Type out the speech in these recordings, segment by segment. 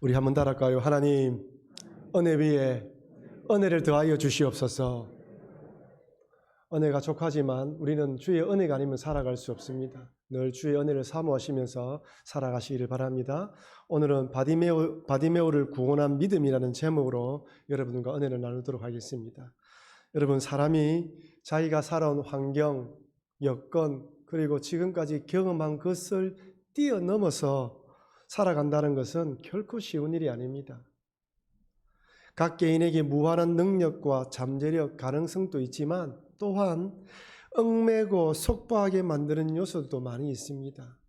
우리 한번 따라할까요? 하나님, 은혜 위에 은혜를 더하여 주시옵소서. 은혜가 족하지만 우리는 주의 은혜가 아니면 살아갈 수 없습니다. 늘 주의 은혜를 사모하시면서 살아가시기를 바랍니다. 오늘은 바디메오를 구원한 믿음이라는 제목으로 여러분과 은혜를 나누도록 하겠습니다. 여러분, 사람이 자기가 살아온 환경, 여건, 그리고 지금까지 경험한 것을 뛰어넘어서 살아간다는 것은 결코 쉬운 일이 아닙니다. 각 개인에게 무한한 능력과 잠재력, 가능성도 있지만 또한 얽매고 속박하게 만드는 요소도 많이 있습니다.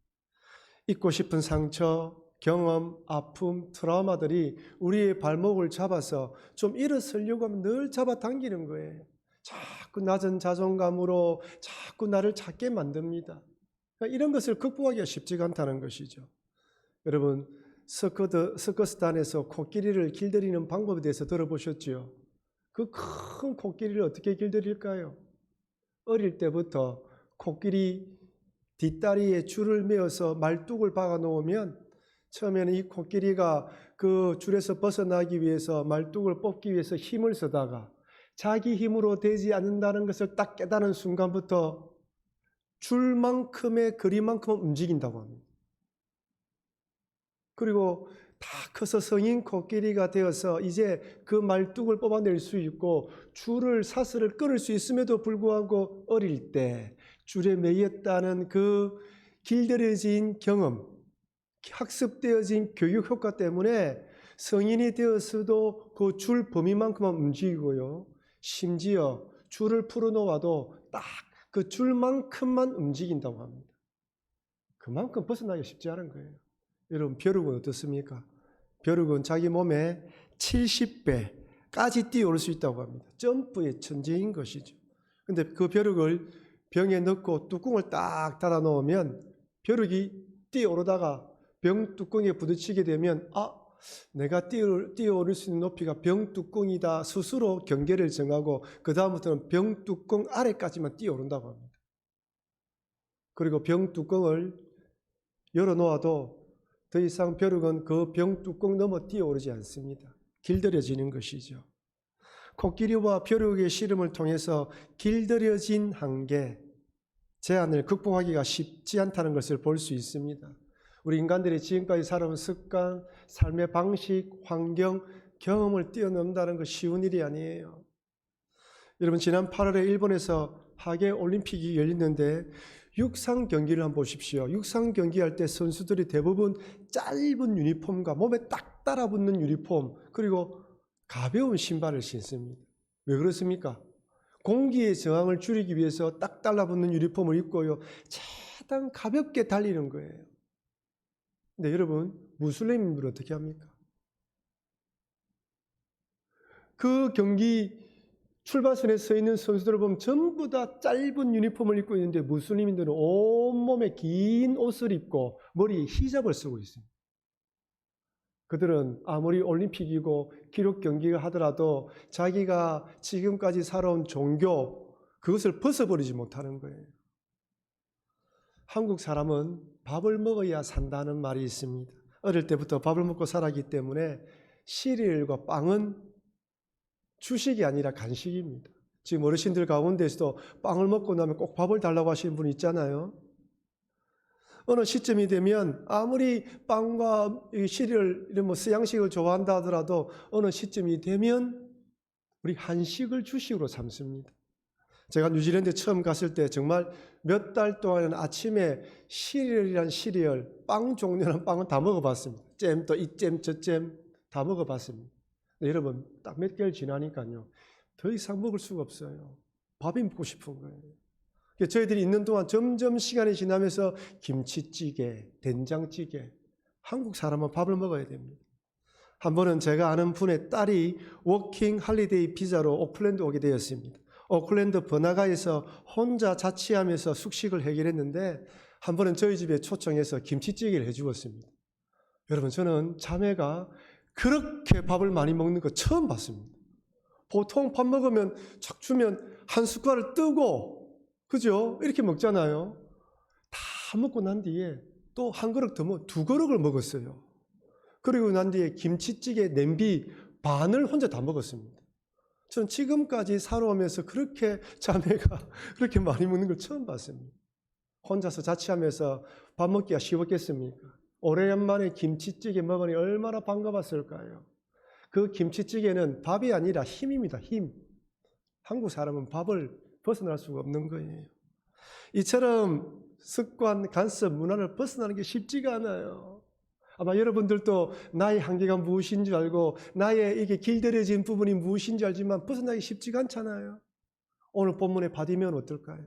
잊고 싶은 상처, 경험, 아픔, 트라우마들이 우리의 발목을 잡아서 좀 일어서려고 하면 늘 잡아당기는 거예요. 자꾸 낮은 자존감으로 자꾸 나를 찾게 만듭니다. 이런 것을 극복하기가 쉽지가 않다는 것이죠. 여러분, 서커스단에서 코끼리를 길들이는 방법에 대해서 들어보셨죠? 그 큰 코끼리를 어떻게 길들일까요? 어릴 때부터 코끼리 뒷다리에 줄을 메어서 말뚝을 박아 놓으면 처음에는 이 코끼리가 그 줄에서 벗어나기 위해서 말뚝을 뽑기 위해서 힘을 쓰다가 자기 힘으로 되지 않는다는 것을 딱 깨달은 순간부터 줄만큼의 거리만큼은 움직인다고 합니다. 그리고 다 커서 성인 코끼리가 되어서 이제 그 말뚝을 뽑아낼 수 있고 줄을 사슬을 끊을 수 있음에도 불구하고 어릴 때 줄에 매였다는 그 길들여진 경험, 학습되어진 교육 효과 때문에 성인이 되어서도 그 줄 범위만큼만 움직이고요. 심지어 줄을 풀어놓아도 딱 그 줄만큼만 움직인다고 합니다. 그만큼 벗어나기 쉽지 않은 거예요. 여러분, 벼룩은 어떻습니까? 벼룩은 자기 몸에 70배까지 뛰어올 수 있다고 합니다. 점프의 천재인 것이죠. 근데 그 벼룩을 병에 넣고 뚜껑을 딱 닫아 놓으면 벼룩이 뛰어오르다가 병 뚜껑에 부딪히게 되면 내가 뛰어오를 수 있는 높이가 병 뚜껑이다 스스로 경계를 정하고 그 다음부터는 병 뚜껑 아래까지만 뛰어오른다고 합니다. 그리고 병 뚜껑을 열어놓아도 더 이상 벼룩은 그 병 뚜껑 넘어 뛰어오르지 않습니다. 길들여지는 것이죠. 코끼리와 벼룩의 씨름을 통해서 길들여진 한계, 제한을 극복하기가 쉽지 않다는 것을 볼 수 있습니다. 우리 인간들이 지금까지 살아온 습관, 삶의 방식, 환경, 경험을 뛰어넘는다는 것 쉬운 일이 아니에요. 여러분, 지난 8월에 일본에서 하계 올림픽이 열렸는데 육상 경기를 한번 보십시오. 육상 경기할 때 선수들이 대부분 짧은 유니폼과 몸에 딱 따라붙는 유니폼, 그리고 가벼운 신발을 신습니다. 왜 그렇습니까? 공기의 저항을 줄이기 위해서 딱 달라붙는 유니폼을 입고요, 최대한 가볍게 달리는 거예요. 근데 여러분, 무슬림들은 어떻게 합니까? 그 경기 출발선에 서 있는 선수들을 보면 전부 다 짧은 유니폼을 입고 있는데 무슬림인들은 온몸에 긴 옷을 입고 머리에 히잡을 쓰고 있습니다. 그들은 아무리 올림픽이고 기록 경기가 하더라도 자기가 지금까지 살아온 종교, 그것을 벗어버리지 못하는 거예요. 한국 사람은 밥을 먹어야 산다는 말이 있습니다. 어릴 때부터 밥을 먹고 살았기 때문에 시리얼과 빵은 주식이 아니라 간식입니다. 지금 어르신들 가운데서도 빵을 먹고 나면 꼭 밥을 달라고 하시는 분이 있잖아요. 어느 시점이 되면 아무리 빵과 시리얼 이런 서양식을 좋아한다 하더라도 어느 시점이 되면 우리 한식을 주식으로 삼습니다. 제가 뉴질랜드 처음 갔을 때 정말 몇 달 동안 아침에 시리얼이란 시리얼, 빵 종류란 빵은 다 먹어봤습니다. 잼도 이 잼, 저 잼 다 먹어봤습니다. 여러분, 딱 몇 개월 지나니까요, 더 이상 먹을 수가 없어요. 밥이 먹고 싶은 거예요. 저희들이 있는 동안 점점 시간이 지나면서 김치찌개, 된장찌개, 한국 사람은 밥을 먹어야 됩니다. 한 번은 제가 아는 분의 딸이 워킹 할리데이 비자로 오클랜드 오게 되었습니다. 오클랜드 번화가에서 혼자 자취하면서 숙식을 해결했는데 한 번은 저희 집에 초청해서 김치찌개를 해주었습니다. 여러분, 저는 자매가 그렇게 밥을 많이 먹는 거 처음 봤습니다. 보통 밥 먹으면 착 주면 한 숟갈을 뜨고, 그죠? 이렇게 먹잖아요. 다 먹고 난 뒤에 또 한 그릇 더 먹어, 두 그릇을 먹었어요. 그리고 난 뒤에 김치찌개 냄비 반을 혼자 다 먹었습니다. 저는 지금까지 살아오면서 그렇게 자매가 그렇게 많이 먹는 걸 처음 봤습니다. 혼자서 자취하면서 밥 먹기가 쉬웠겠습니까? 오랜만에 김치찌개 먹으니 얼마나 반가웠을까요? 그 김치찌개는 밥이 아니라 힘입니다. 힘. 한국 사람은 밥을 벗어날 수가 없는 거예요. 이처럼 습관, 간섭, 문화를 벗어나는 게 쉽지가 않아요. 아마 여러분들도 나의 한계가 무엇인 줄 알고 나의 이게 길들여진 부분이 무엇인지 알지만 벗어나기 쉽지가 않잖아요. 오늘 본문의 바디메오는 어떨까요?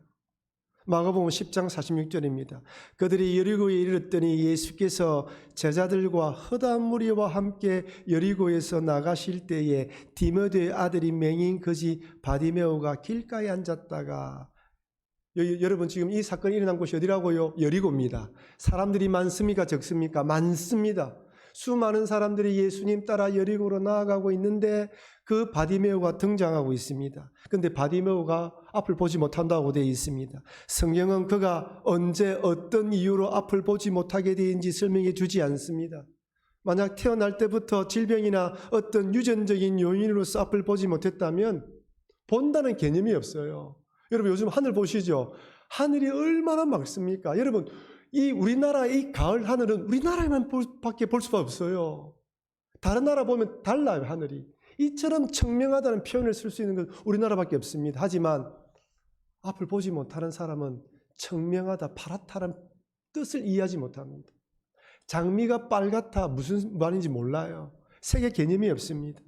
마가복음 10장 46절입니다. 그들이 여리고에 이르렀더니 예수께서 제자들과 허다한 무리와 함께 여리고에서 나가실 때에 디모데의 아들이 맹인 거지 바디메오가 길가에 앉았다가, 여러분 지금 이 사건이 일어난 곳이 어디라고요? 여리고입니다. 사람들이 많습니까? 적습니까? 많습니다. 수많은 사람들이 예수님 따라 여리고로 나아가고 있는데 그 바디메오가 등장하고 있습니다. 그런데 바디메오가 앞을 보지 못한다고 되어 있습니다. 성경은 그가 언제 어떤 이유로 앞을 보지 못하게 되는지 설명해 주지 않습니다. 만약 태어날 때부터 질병이나 어떤 유전적인 요인으로서 앞을 보지 못했다면 본다는 개념이 없어요. 여러분 요즘 하늘 보시죠? 하늘이 얼마나 맑습니까? 여러분 이 우리나라의 이 가을 하늘은 우리나라에만 밖에 볼 수가 없어요. 다른 나라 보면 달라요, 하늘이. 이처럼 청명하다는 표현을 쓸 수 있는 건 우리나라밖에 없습니다. 하지만 앞을 보지 못하는 사람은 청명하다, 파랗다는 뜻을 이해하지 못합니다. 장미가 빨갛다 무슨 말인지 몰라요. 색의 개념이 없습니다.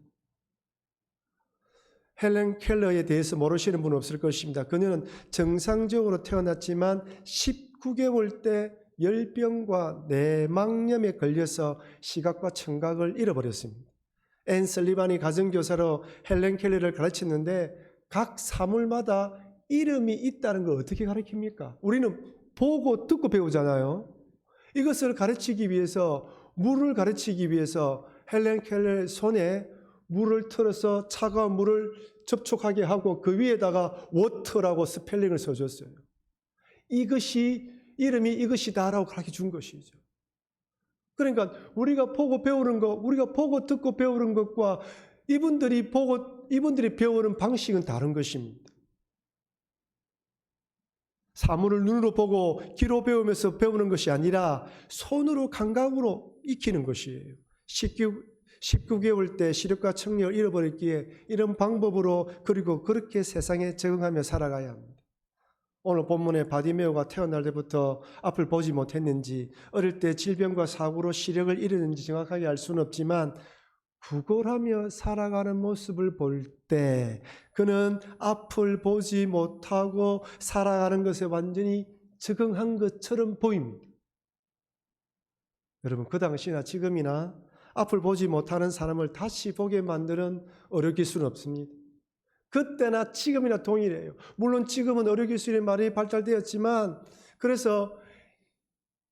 헬렌 켈러에 대해서 모르시는 분은 없을 것입니다. 그녀는 정상적으로 태어났지만 19개월 때 열병과 뇌망염에 걸려서 시각과 청각을 잃어버렸습니다. 앤 설리반이 가정교사로 헬렌 켈러를 가르쳤는데 각 사물마다 이름이 있다는 걸 어떻게 가르칩니까? 우리는 보고 듣고 배우잖아요. 이것을 가르치기 위해서, 물을 가르치기 위해서 헬렌 켈러의 손에 물을 틀어서 차가운 물을 접촉하게 하고 그 위에다가 워터라고 스펠링을 써줬어요. 이것이 이름이 이것이다라고 가르쳐 준 것이죠. 그러니까 우리가 보고 배우는 것, 우리가 보고 듣고 배우는 것과 이분들이 배우는 방식은 다른 것입니다. 사물을 눈으로 보고 귀로 배우면서 배우는 것이 아니라 손으로 감각으로 익히는 것이에요. 19개월 때 시력과 청력을 잃어버렸기에 이런 방법으로 그리고 그렇게 세상에 적응하며 살아가야 합니다. 오늘 본문에 바디메오가 태어날 때부터 앞을 보지 못했는지 어릴 때 질병과 사고로 시력을 잃었는지 정확하게 알 수는 없지만 구걸하며 살아가는 모습을 볼 때 그는 앞을 보지 못하고 살아가는 것에 완전히 적응한 것처럼 보입니다. 여러분 그 당시나 지금이나 앞을 보지 못하는 사람을 다시 보게 만드는 의료기술은 없습니다. 그때나 지금이나 동일해요. 물론 지금은 의료기술이 많이 발달되었지만 그래서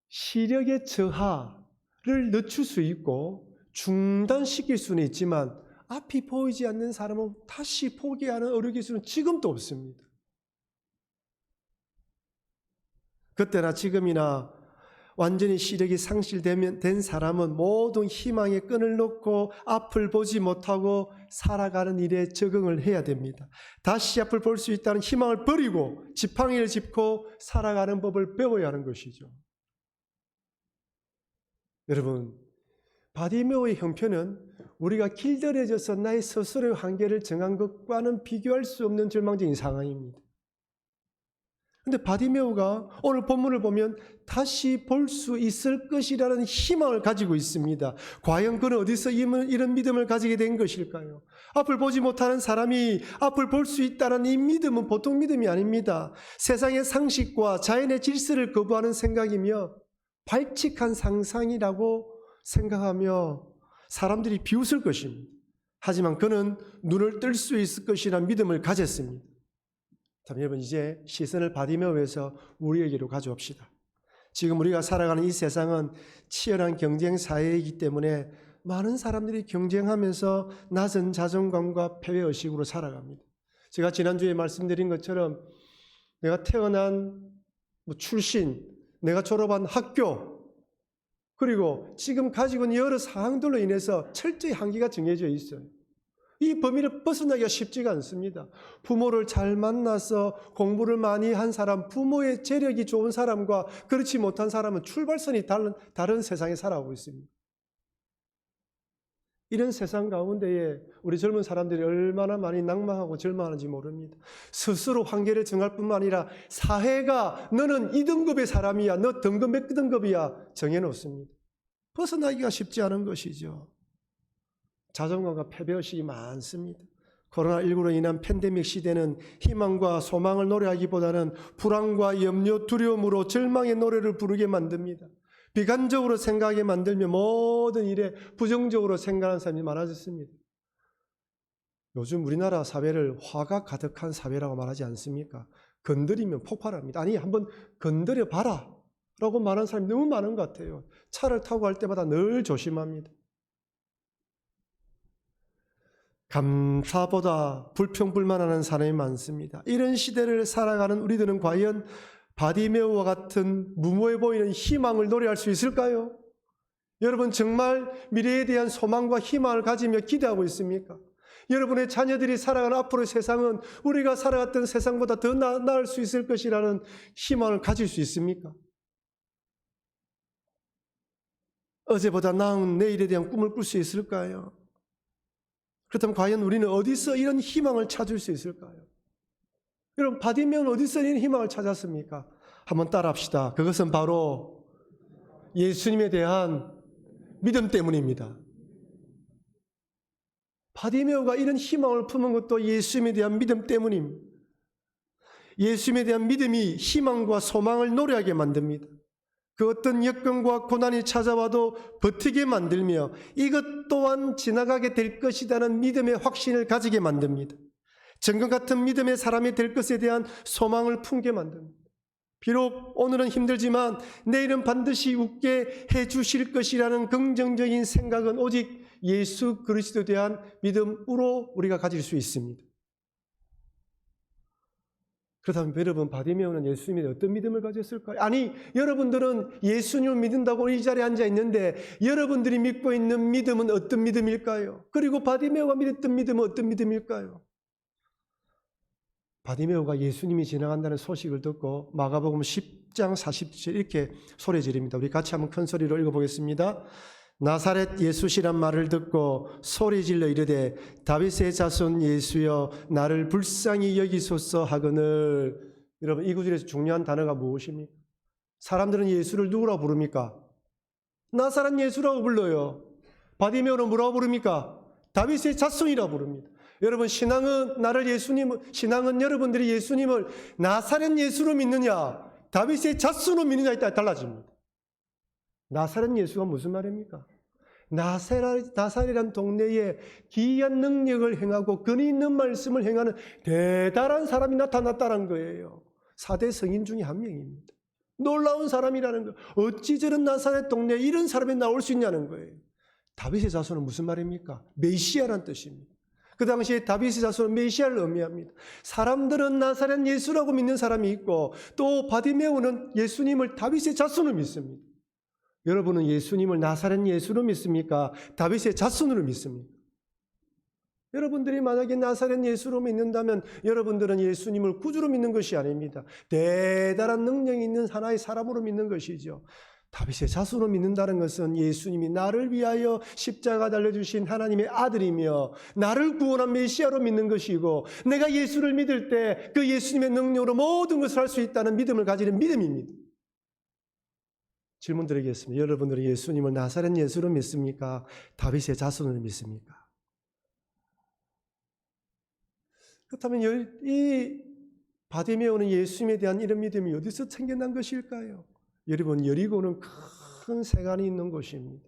시력의 저하를 늦출 수 있고 중단시킬 수는 있지만 앞이 보이지 않는 사람은 다시 보게 하는 의료기술은 지금도 없습니다. 그때나 지금이나 완전히 시력이 상실된 사람은 모든 희망의 끈을 놓고 앞을 보지 못하고 살아가는 일에 적응을 해야 됩니다. 다시 앞을 볼 수 있다는 희망을 버리고 지팡이를 짚고 살아가는 법을 배워야 하는 것이죠. 여러분, 바디메오의 형편은 우리가 길들여져서 나의 스스로의 한계를 정한 것과는 비교할 수 없는 절망적인 상황입니다. 그런데 바디메오가 오늘 본문을 보면 다시 볼 수 있을 것이라는 희망을 가지고 있습니다. 과연 그는 어디서 이런 믿음을 가지게 된 것일까요? 앞을 보지 못하는 사람이 앞을 볼 수 있다는 이 믿음은 보통 믿음이 아닙니다. 세상의 상식과 자연의 질서를 거부하는 생각이며 발칙한 상상이라고 생각하며 사람들이 비웃을 것입니다. 하지만 그는 눈을 뜰 수 있을 것이라는 믿음을 가졌습니다. 여러분 이제 시선을 바디메오에서 우리에게로 가져옵시다. 지금 우리가 살아가는 이 세상은 치열한 경쟁 사회이기 때문에 많은 사람들이 경쟁하면서 낮은 자존감과 패배의식으로 살아갑니다. 제가 지난주에 말씀드린 것처럼 내가 태어난 출신, 내가 졸업한 학교, 그리고 지금 가지고 있는 여러 사항들로 인해서 철저히 한계가 정해져 있어요. 이 범위를 벗어나기가 쉽지가 않습니다. 부모를 잘 만나서 공부를 많이 한 사람, 부모의 재력이 좋은 사람과 그렇지 못한 사람은 출발선이 다른 세상에 살아가고 있습니다. 이런 세상 가운데에 우리 젊은 사람들이 얼마나 많이 낭망하고 절망하는지 모릅니다. 스스로 한계를 정할 뿐만 아니라 사회가 너는 이 등급의 사람이야, 너 등급 몇 등급이야 정해놓습니다. 벗어나기가 쉽지 않은 것이죠. 자존감과 패배의식이 많습니다. 코로나19로 인한 팬데믹 시대는 희망과 소망을 노래하기보다는 불안과 염려, 두려움으로 절망의 노래를 부르게 만듭니다. 비관적으로 생각하게 만들며 모든 일에 부정적으로 생각하는 사람이 많아졌습니다. 요즘 우리나라 사회를 화가 가득한 사회라고 말하지 않습니까? 건드리면 폭발합니다. 아니, 한번 건드려 봐라 라고 말하는 사람이 너무 많은 것 같아요. 차를 타고 갈 때마다 늘 조심합니다. 감사보다 불평불만하는 사람이 많습니다. 이런 시대를 살아가는 우리들은 과연 바디메오와 같은 무모해 보이는 희망을 노래할 수 있을까요? 여러분 정말 미래에 대한 소망과 희망을 가지며 기대하고 있습니까? 여러분의 자녀들이 살아가는 앞으로의 세상은 우리가 살아갔던 세상보다 더 나을 수 있을 것이라는 희망을 가질 수 있습니까? 어제보다 나은 내일에 대한 꿈을 꿀 수 있을까요? 그렇다면 과연 우리는 어디서 이런 희망을 찾을 수 있을까요? 여러분, 바디메오는 어디서 이런 희망을 찾았습니까? 한번 따라합시다. 그것은 바로 예수님에 대한 믿음 때문입니다. 바디메오가 이런 희망을 품은 것도 예수님에 대한 믿음 때문입니다. 예수님에 대한 믿음이 희망과 소망을 노래하게 만듭니다. 그 어떤 여건과 고난이 찾아와도 버티게 만들며 이것 또한 지나가게 될 것이라는 믿음의 확신을 가지게 만듭니다. 정금 같은 믿음의 사람이 될 것에 대한 소망을 품게 만듭니다. 비록 오늘은 힘들지만 내일은 반드시 웃게 해주실 것이라는 긍정적인 생각은 오직 예수 그리스도에 대한 믿음으로 우리가 가질 수 있습니다. 그렇다면 여러분, 바디메오는 예수님에 어떤 믿음을 가졌을까요? 아니, 여러분들은 예수님을 믿는다고 이 자리에 앉아 있는데 여러분들이 믿고 있는 믿음은 어떤 믿음일까요? 그리고 바디메오가 믿었던 믿음은 어떤 믿음일까요? 바디메오가 예수님이 지나간다는 소식을 듣고 마가복음 10장 40절 이렇게 소리 지릅니다. 우리 같이 한번 큰 소리로 읽어보겠습니다. 나사렛 예수시란 말을 듣고 소리질러 이르되 다윗의 자손 예수여 나를 불쌍히 여기소서 하거늘. 여러분, 이 구절에서 중요한 단어가 무엇입니까? 사람들은 예수를 누구라고 부릅니까? 나사렛 예수라고 불러요. 바디메오는 뭐라고 부릅니까? 다윗의 자손이라고 부릅니다. 여러분, 신앙은 여러분들이 예수님을 나사렛 예수로 믿느냐 다윗의 자손으로 믿느냐에 따라 달라집니다. 나사렛 예수가 무슨 말입니까? 나사렛이라는 동네에 기이한 능력을 행하고 근위 있는 말씀을 행하는 대단한 사람이 나타났다는 거예요. 4대 성인 중에 한 명입니다. 놀라운 사람이라는 거예요. 어찌 저런 나사렛 동네에 이런 사람이 나올 수 있냐는 거예요. 다윗의 자손은 무슨 말입니까? 메시아라는 뜻입니다. 그 당시에 다윗의 자손은 메시아를 의미합니다. 사람들은 나사렛 예수라고 믿는 사람이 있고 또 바디메오는 예수님을 다윗의 자손으로 믿습니다. 여러분은 예수님을 나사렛 예수로 믿습니까? 다윗의 자손으로 믿습니까? 여러분들이 만약에 나사렛 예수로 믿는다면 여러분들은 예수님을 구주로 믿는 것이 아닙니다. 대단한 능력이 있는 하나의 사람으로 믿는 것이죠. 다윗의 자손으로 믿는다는 것은 예수님이 나를 위하여 십자가 달려주신 하나님의 아들이며 나를 구원한 메시아로 믿는 것이고 내가 예수를 믿을 때 그 예수님의 능력으로 모든 것을 할 수 있다는 믿음을 가지는 믿음입니다. 질문 드리겠습니다. 여러분들은 예수님을 나사렛 예수로 믿습니까? 다윗의 자손으로 믿습니까? 그렇다면 이 바디메오는 예수님에 대한 이런 믿음이 어디서 생겨난 것일까요? 여러분, 여리고는 큰 세간이 있는 곳입니다.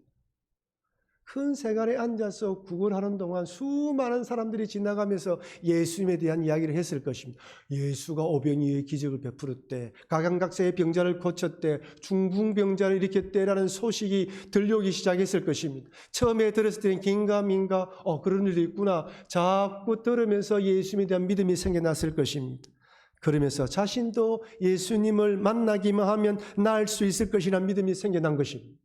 큰 세간에 앉아서 구걸하는 동안 수많은 사람들이 지나가면서 예수님에 대한 이야기를 했을 것입니다. 예수가 오병이의 기적을 베풀었대, 각양각색의 병자를 고쳤대, 중풍병자를 일으켰대라는 소식이 들려오기 시작했을 것입니다. 처음에 들었을 때는 긴가민가 그런 일도 있구나 자꾸 들으면서 예수님에 대한 믿음이 생겨났을 것입니다. 그러면서 자신도 예수님을 만나기만 하면 나을 수 있을 것이라는 믿음이 생겨난 것입니다.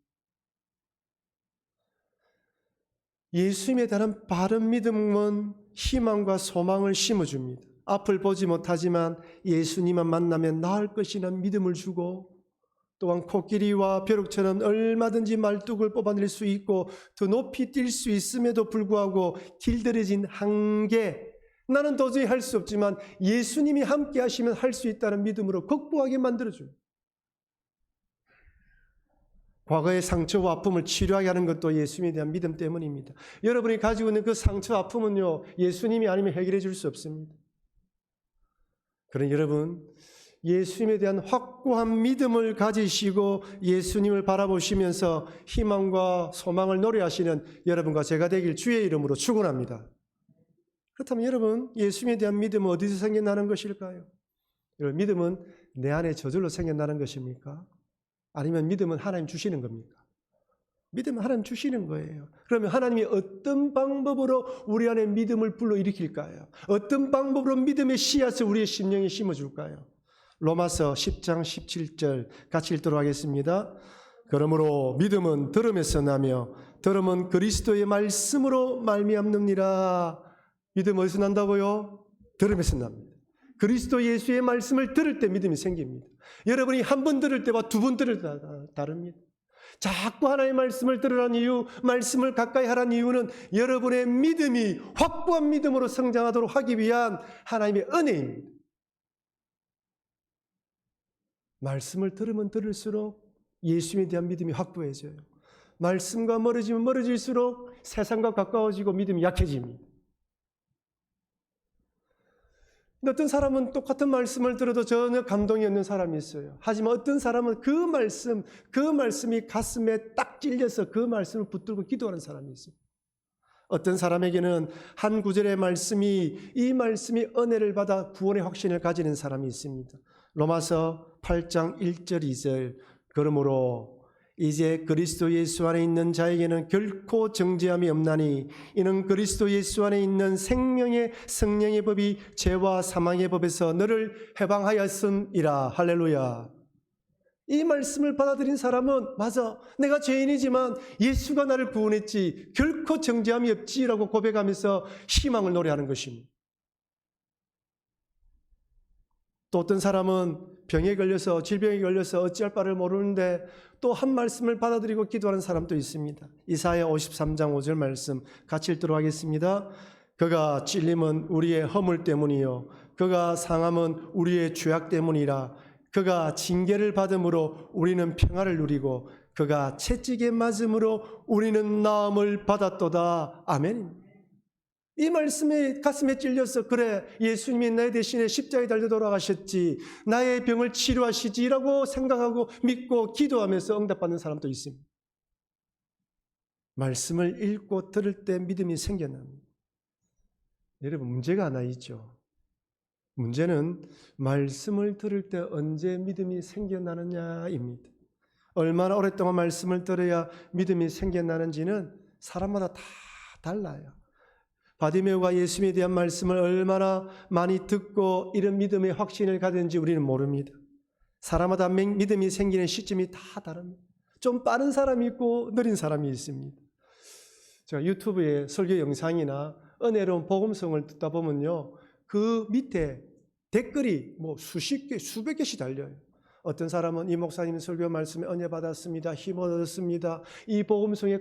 예수님에 대한 바른 믿음은 희망과 소망을 심어줍니다. 앞을 보지 못하지만 예수님만 만나면 나을 것이라는 믿음을 주고, 또한 코끼리와 벼룩처럼 얼마든지 말뚝을 뽑아낼 수 있고 더 높이 뛸 수 있음에도 불구하고 길들여진 한계, 나는 도저히 할 수 없지만 예수님이 함께 하시면 할 수 있다는 믿음으로 극복하게 만들어줘요. 과거의 상처와 아픔을 치료하게 하는 것도 예수님에 대한 믿음 때문입니다. 여러분이 가지고 있는 그 상처, 아픔은요, 예수님이 아니면 해결해 줄 수 없습니다. 그러니 여러분, 예수님에 대한 확고한 믿음을 가지시고 예수님을 바라보시면서 희망과 소망을 노래하시는 여러분과 제가 되길 주의 이름으로 축원합니다. 그렇다면 여러분, 예수님에 대한 믿음은 어디서 생겨나는 것일까요? 여러분, 믿음은 내 안에 저절로 생겨나는 것입니까? 아니면 믿음은 하나님 주시는 겁니까? 믿음은 하나님 주시는 거예요. 그러면 하나님이 어떤 방법으로 우리 안에 믿음을 불러일으킬까요? 어떤 방법으로 믿음의 씨앗을 우리의 심령에 심어줄까요? 로마서 10장 17절 같이 읽도록 하겠습니다. 그러므로 믿음은 들음에서 나며 들음은 그리스도의 말씀으로 말미암느니라. 믿음 어디서 난다고요? 들음에서 납니다. 그리스도 예수의 말씀을 들을 때 믿음이 생깁니다. 여러분이 한 번 들을 때와 두 번 들을 때 다릅니다. 자꾸 하나님의 말씀을 들으라는 이유, 말씀을 가까이 하라는 이유는 여러분의 믿음이 확고한 믿음으로 성장하도록 하기 위한 하나님의 은혜입니다. 말씀을 들으면 들을수록 예수님에 대한 믿음이 확고해져요. 말씀과 멀어지면 멀어질수록 세상과 가까워지고 믿음이 약해집니다. 어떤 사람은 똑같은 말씀을 들어도 전혀 감동이 없는 사람이 있어요. 하지만 어떤 사람은 그 말씀이 가슴에 딱 찔려서 그 말씀을 붙들고 기도하는 사람이 있어요. 어떤 사람에게는 한 구절의 말씀이, 이 말씀이 은혜를 받아 구원의 확신을 가지는 사람이 있습니다. 로마서 8장 1절 2절 그러므로 이제 그리스도 예수 안에 있는 자에게는 결코 정죄함이 없나니 이는 그리스도 예수 안에 있는 생명의 성령의 법이 죄와 사망의 법에서 너를 해방하였음이라. 할렐루야. 이 말씀을 받아들인 사람은 맞아, 내가 죄인이지만 예수가 나를 구원했지, 결코 정죄함이 없지라고 고백하면서 희망을 노래하는 것입니다. 또 어떤 사람은 병에 걸려서, 질병에 걸려서 어찌할 바를 모르는데 또 한 말씀을 받아들이고 기도하는 사람도 있습니다. 이사야 53장 5절 말씀 같이 읽도록 하겠습니다. 그가 찔림은 우리의 허물 때문이요 그가 상함은 우리의 죄악 때문이라. 그가 징계를 받음으로 우리는 평화를 누리고 그가 채찍에 맞음으로 우리는 나음을 받았도다. 아멘. 이 말씀에 가슴에 찔려서 그래, 예수님이 나의 대신에 십자가에 달려 돌아가셨지, 나의 병을 치료하시지라고 생각하고 믿고 기도하면서 응답받는 사람도 있습니다. 말씀을 읽고 들을 때 믿음이 생겨납니다. 여러분, 문제가 하나 있죠. 문제는 말씀을 들을 때 언제 믿음이 생겨나느냐입니다. 얼마나 오랫동안 말씀을 들어야 믿음이 생겨나는지는 사람마다 다 달라요. 바디메오가 예수님에 대한 말씀을 얼마나 많이 듣고 이런 믿음의 확신을 가졌는지 우리는 모릅니다. 사람마다 믿음이 생기는 시점이 다 다릅니다. 좀 빠른 사람이 있고 느린 사람이 있습니다. 제가 유튜브에 설교 영상이나 은혜로운 복음성을 듣다 보면요, 그 밑에 댓글이 뭐 수십 개, 수백 개씩 달려요. 어떤 사람은 이 목사님 설교 말씀에 은혜 받았습니다. 힘 얻었습니다. 이 복음성에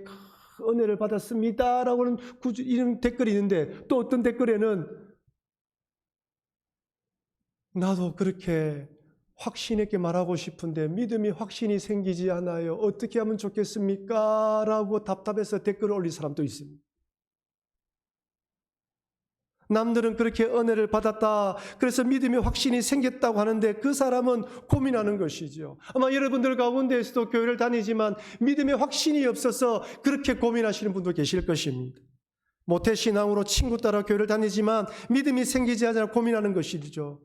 은혜를 받았습니다. 라고는 이런 댓글이 있는데 또 어떤 댓글에는 나도 그렇게 확신 있게 말하고 싶은데 믿음이 확신이 생기지 않아요. 어떻게 하면 좋겠습니까? 라고 답답해서 댓글을 올린 사람도 있습니다. 남들은 그렇게 은혜를 받았다, 그래서 믿음의 확신이 생겼다고 하는데 그 사람은 고민하는 것이죠. 아마 여러분들 가운데에서도 교회를 다니지만 믿음의 확신이 없어서 그렇게 고민하시는 분도 계실 것입니다. 모태신앙으로 친구 따라 교회를 다니지만 믿음이 생기지 않아 고민하는 것이죠.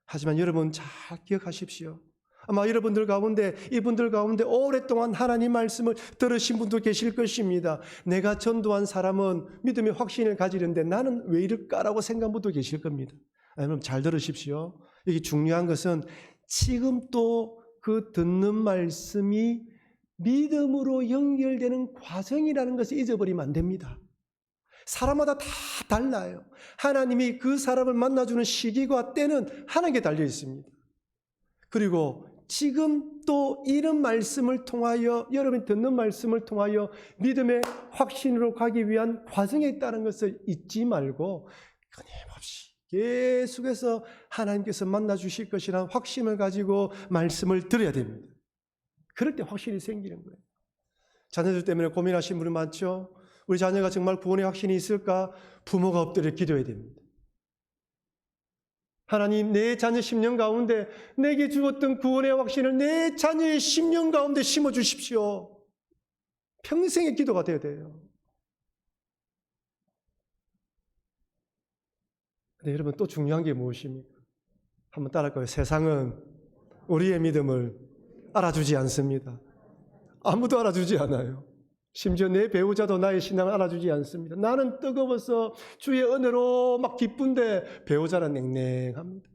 하지만 여러분 잘 기억하십시오. 아마 여러분들 가운데, 이분들 가운데 오랫동안 하나님 말씀을 들으신 분도 계실 것입니다. 내가 전도한 사람은 믿음의 확신을 가지는데 나는 왜 이럴까라고 생각한 분도 계실 겁니다. 여러분 잘 들으십시오. 여기 중요한 것은 지금 또 그 듣는 말씀이 믿음으로 연결되는 과정이라는 것을 잊어버리면 안 됩니다. 사람마다 다 달라요. 하나님이 그 사람을 만나주는 시기와 때는 하나님께 달려 있습니다. 그리고 지금 또 이런 말씀을 통하여, 여러분이 듣는 말씀을 통하여 믿음의 확신으로 가기 위한 과정에 있다는 것을 잊지 말고 끊임없이 계속해서 하나님께서 만나주실 것이라는 확신을 가지고 말씀을 들어야 됩니다. 그럴 때 확신이 생기는 거예요. 자녀들 때문에 고민하신 분이 많죠. 우리 자녀가 정말 구원의 확신이 있을까? 부모가 엎드려 기도해야 됩니다. 하나님, 내 자녀 10년 가운데 내게 주었던 구원의 확신을 내 자녀의 10년 가운데 심어주십시오. 평생의 기도가 되어야 돼요. 근데 여러분, 또 중요한 게 무엇입니까? 한번 따라할까요? 세상은 우리의 믿음을 알아주지 않습니다. 아무도 알아주지 않아요. 심지어 내 배우자도 나의 신앙을 알아주지 않습니다. 나는 뜨거워서 주의 은혜로 막 기쁜데 배우자는 냉랭합니다.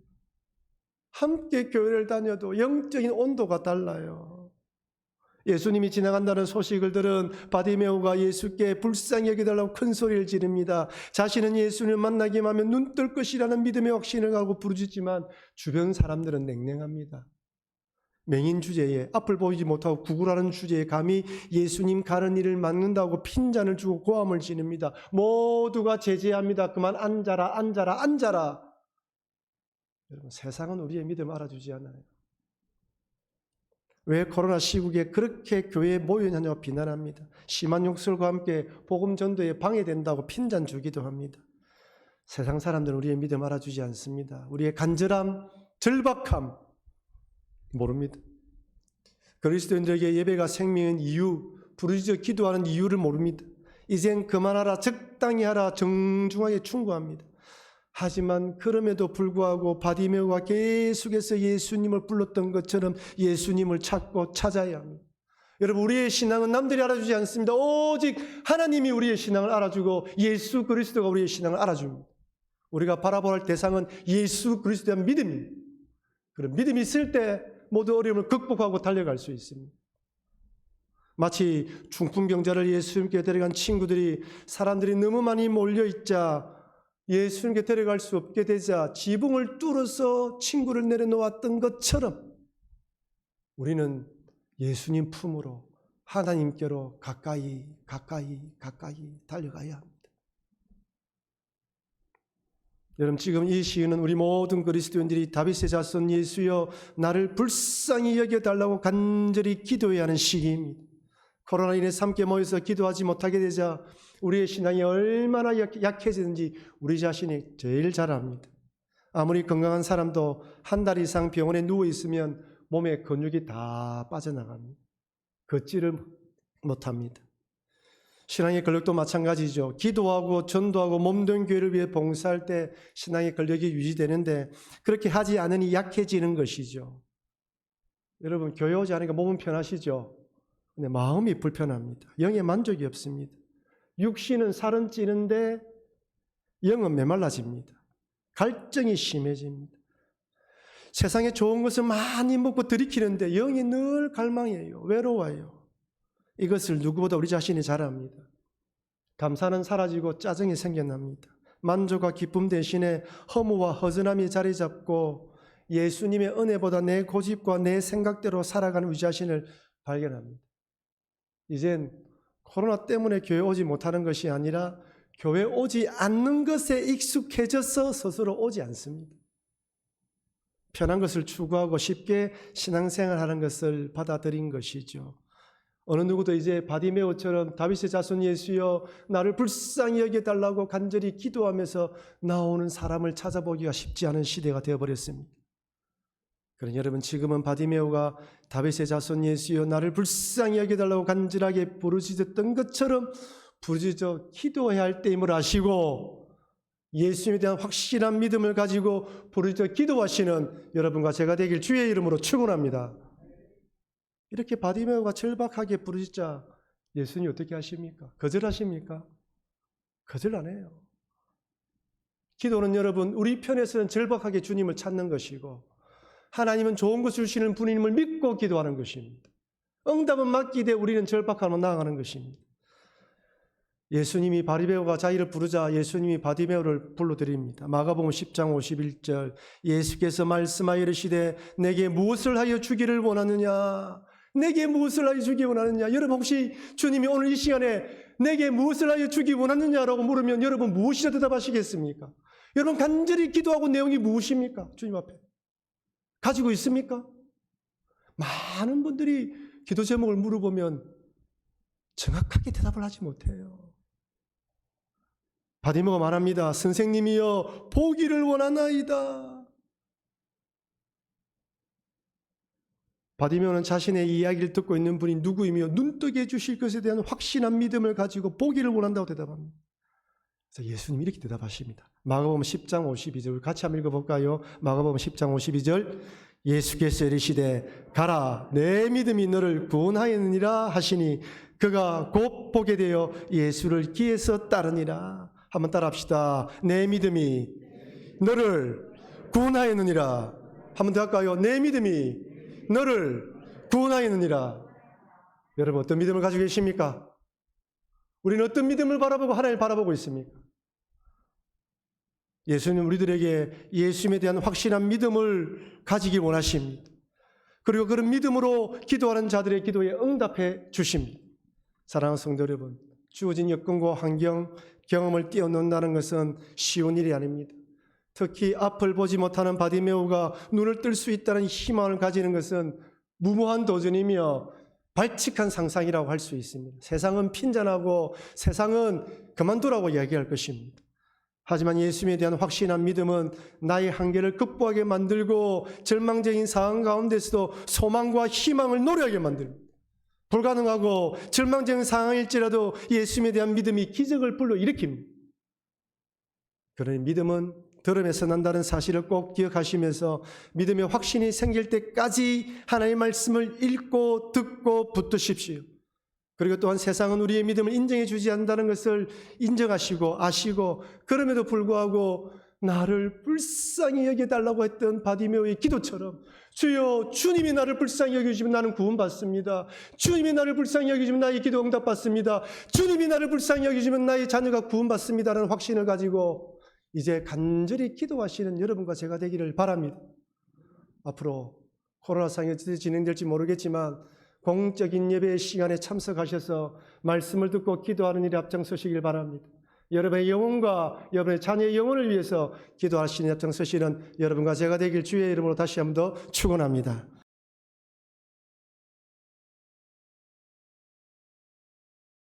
함께 교회를 다녀도 영적인 온도가 달라요. 예수님이 지나간다는 소식을 들은 바디메오가 예수께 불쌍히 여겨달라고 큰 소리를 지릅니다. 자신은 예수님을 만나기만 하면 눈 뜰 것이라는 믿음의 확신을 가지고 부르짖지만 주변 사람들은 냉랭합니다. 맹인 주제에, 앞을 보이지 못하고 구걸하는 주제에 감히 예수님 가는 일을 막는다고 핀잔을 주고 고함을 지릅니다. 모두가 제지합니다. 그만 앉아라, 앉아라, 앉아라. 여러분, 세상은 우리의 믿음을 알아주지 않아요. 왜 코로나 시국에 그렇게 교회에 모여있느냐고 비난합니다. 심한 욕설과 함께 복음 전도에 방해된다고 핀잔 주기도 합니다. 세상 사람들은 우리의 믿음을 알아주지 않습니다. 우리의 간절함, 절박함 모릅니다. 그리스도인들에게 예배가 생명인 이유, 부르짖어 기도하는 이유를 모릅니다. 이젠 그만하라, 적당히 하라, 정중하게 충고합니다. 하지만 그럼에도 불구하고 바디메오가 계속해서 예수님을 불렀던 것처럼 예수님을 찾고 찾아야 합니다. 여러분, 우리의 신앙은 남들이 알아주지 않습니다. 오직 하나님이 우리의 신앙을 알아주고 예수 그리스도가 우리의 신앙을 알아줍니다. 우리가 바라볼 대상은 예수 그리스도의 믿음입니다. 그런 믿음이 있을 때 모든 어려움을 극복하고 달려갈 수 있습니다. 마치 중풍병자를 예수님께 데려간 친구들이 사람들이 너무 많이 몰려있자 예수님께 데려갈 수 없게 되자 지붕을 뚫어서 친구를 내려놓았던 것처럼 우리는 예수님 품으로 하나님께로 가까이 달려가야 합니다. 여러분, 지금 이 시인은 우리 모든 그리스도인들이 다윗의 자손 예수여 나를 불쌍히 여겨달라고 간절히 기도해야 하는 시기입니다. 코로나 인해서 함께 모여서 기도하지 못하게 되자 우리의 신앙이 얼마나 약해지는지 우리 자신이 제일 잘 압니다. 아무리 건강한 사람도 한 달 이상 병원에 누워있으면 몸에 근육이 다 빠져나갑니다. 걷지를 못합니다. 신앙의 근력도 마찬가지죠. 기도하고 전도하고 몸된 교회를 위해 봉사할 때 신앙의 근력이 유지되는데 그렇게 하지 않으니 약해지는 것이죠. 여러분, 교회 오지 않으니까 몸은 편하시죠? 근데 마음이 불편합니다. 영에 만족이 없습니다. 육신은 살은 찌는데 영은 메말라집니다. 갈증이 심해집니다. 세상에 좋은 것을 많이 먹고 들이키는데 영이 늘 갈망해요. 외로워요. 이것을 누구보다 우리 자신이 잘 압니다. 감사는 사라지고 짜증이 생겨납니다. 만족과 기쁨 대신에 허무와 허전함이 자리 잡고 예수님의 은혜보다 내 고집과 내 생각대로 살아가는 우리 자신을 발견합니다. 이젠 코로나 때문에 교회 오지 못하는 것이 아니라 교회 오지 않는 것에 익숙해져서 스스로 오지 않습니다. 편한 것을 추구하고 쉽게 신앙생활하는 것을 받아들인 것이죠. 어느 누구도 이제 바디메오처럼 다윗의 자손 예수여 나를 불쌍히 여겨달라고 간절히 기도하면서 나오는 사람을 찾아보기가 쉽지 않은 시대가 되어버렸습니다. 그러나 여러분, 지금은 바디메오가 다윗의 자손 예수여 나를 불쌍히 여겨달라고 간절하게 부르짖었던 것처럼 부르짖어 기도해야 할 때임을 아시고 예수님에 대한 확실한 믿음을 가지고 부르짖어 기도하시는 여러분과 제가 되길 주의 이름으로 축원합니다. 이렇게 바디메오가 절박하게 부르짖자 예수님이 어떻게 하십니까? 거절하십니까? 거절 안 해요. 기도는 여러분, 우리 편에서는 절박하게 주님을 찾는 것이고 하나님은 좋은 것을 주시는 분임을 믿고 기도하는 것입니다. 응답은 맡기되 우리는 절박함으로 나아가는 것입니다. 예수님이 바리메오가 자기를 부르자 예수님이 바디메오를 불러드립니다. 마가복음 10장 51절 예수께서 말씀하여 이르시되 내게 무엇을 하여 주기를 원하느냐? 내게 무엇을 하여 주기 원하느냐? 여러분 혹시 주님이 오늘 이 시간에 내게 무엇을 하여 주기 원하느냐라고 물으면 여러분 무엇이라 대답하시겠습니까? 여러분 간절히 기도하고 내용이 무엇입니까? 주님 앞에 가지고 있습니까? 많은 분들이 기도 제목을 물어보면 정확하게 대답을 하지 못해요. 바디메오가 말합니다. 선생님이여 보기를 원하나이다. 바디메오는 자신의 이야기를 듣고 있는 분이 누구이며 눈뜨게 해주실 것에 대한 확신한 믿음을 가지고 보기를 원한다고 대답합니다. 그래서 예수님이 이렇게 대답하십니다. 마가복음 10장 52절 같이 한번 읽어볼까요? 마가복음 10장 52절 예수께서 이르시되 가라 내 믿음이 너를 구원하였느니라 하시니 그가 곧 보게 되어 예수를 기에서 따르니라. 한번 따라합시다. 내 믿음이 너를 구원하였느니라. 한번 더 할까요? 내 믿음이 너를 구원하였느니라. 여러분 어떤 믿음을 가지고 계십니까? 우리는 어떤 믿음을 바라보고 하나님을 바라보고 있습니까? 예수님 우리들에게 예수님에 대한 확실한 믿음을 가지기 원하십니다. 그리고 그런 믿음으로 기도하는 자들의 기도에 응답해 주십니다. 사랑하는 성도 여러분, 주어진 여건과 환경, 경험을 뛰어넘는다는 것은 쉬운 일이 아닙니다. 특히 앞을 보지 못하는 바디메오가 눈을 뜰 수 있다는 희망을 가지는 것은 무모한 도전이며 발칙한 상상이라고 할 수 있습니다. 세상은 핀잔하고 세상은 그만두라고 이야기할 것입니다. 하지만 예수님에 대한 확신한 믿음은 나의 한계를 극복하게 만들고 절망적인 상황 가운데서도 소망과 희망을 노래하게 만듭니다. 불가능하고 절망적인 상황일지라도 예수님에 대한 믿음이 기적을 불러일으킵니다. 그러니 믿음은 들음에서 난다는 사실을 꼭 기억하시면서 믿음의 확신이 생길 때까지 하나님의 말씀을 읽고 듣고 붙드십시오. 그리고 또한 세상은 우리의 믿음을 인정해 주지 않는다는 것을 인정하시고 아시고 그럼에도 불구하고 나를 불쌍히 여겨달라고 했던 바디메오의 기도처럼 주여 주님이 나를 불쌍히 여겨주시면 나는 구원받습니다. 주님이 나를 불쌍히 여겨주시면 나의 기도 응답받습니다. 주님이 나를 불쌍히 여겨주시면 나의 자녀가 구원받습니다라는 확신을 가지고 이제 간절히 기도하시는 여러분과 제가 되기를 바랍니다. 앞으로 코로나 상황이 어떻게 진행될지 모르겠지만 공적인 예배의 시간에 참석하셔서 말씀을 듣고 기도하는 일에 앞장서시길 바랍니다. 여러분의 영혼과 여러분의 자녀의 영혼을 위해서 기도하시는 앞장서시는 여러분과 제가 되길 주의 이름으로 다시 한번 더 축원합니다.